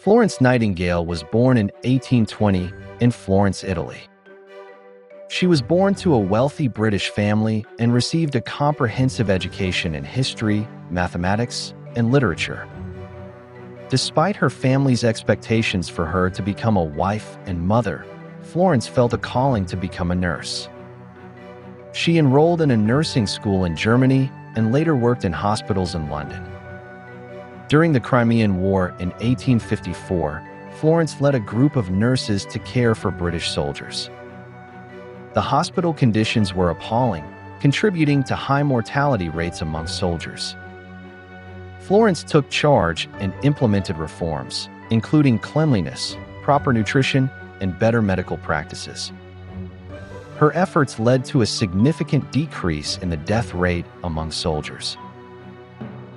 Florence Nightingale was born in 1820 in Florence, Italy. She was born to a wealthy British family and received a comprehensive education in history, mathematics, and literature. Despite her family's expectations for her to become a wife and mother, Florence felt a calling to become a nurse. She enrolled in a nursing school in Germany and later worked in hospitals in London. During the Crimean War in 1854, Florence led a group of nurses to care for British soldiers. The hospital conditions were appalling, contributing to high mortality rates among soldiers. Florence took charge and implemented reforms, including cleanliness, proper nutrition, and better medical practices. Her efforts led to a significant decrease in the death rate among soldiers.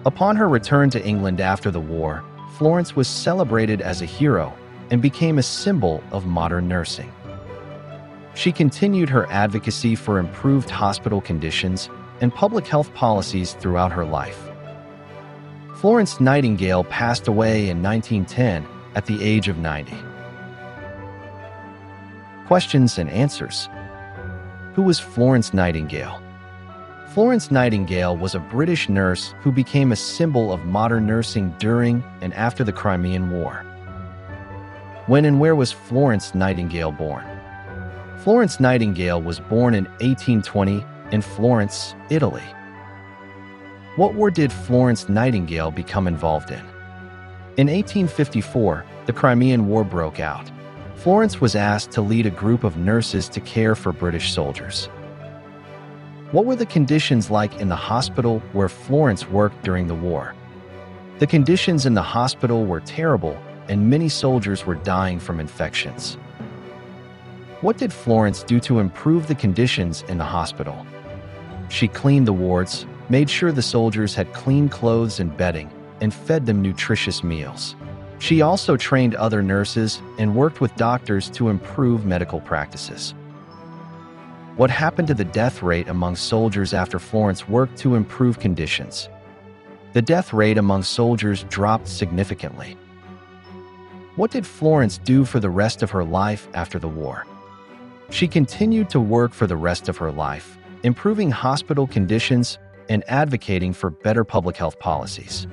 Upon her return to England after the war, Florence was celebrated as a hero and became a symbol of modern nursing. She continued her advocacy for improved hospital conditions and public health policies throughout her life. Florence Nightingale passed away in 1910 at the age of 90. Questions and answers. Who was Florence Nightingale? Florence Nightingale was a British nurse who became a symbol of modern nursing during and after the Crimean War. When and where was Florence Nightingale born? Florence Nightingale was born in 1820 in Florence, Italy. What war did Florence Nightingale become involved in? In 1854, the Crimean War broke out. Florence was asked to lead a group of nurses to care for British soldiers. What were the conditions like in the hospital where Florence worked during the war? The conditions in the hospital were terrible, and many soldiers were dying from infections. What did Florence do to improve the conditions in the hospital? She cleaned the wards, made sure the soldiers had clean clothes and bedding, and fed them nutritious meals. She also trained other nurses and worked with doctors to improve medical practices. What happened to the death rate among soldiers after Florence worked to improve conditions? The death rate among soldiers dropped significantly. What did Florence do for the rest of her life after the war? She continued to work for the rest of her life, improving hospital conditions and advocating for better public health policies.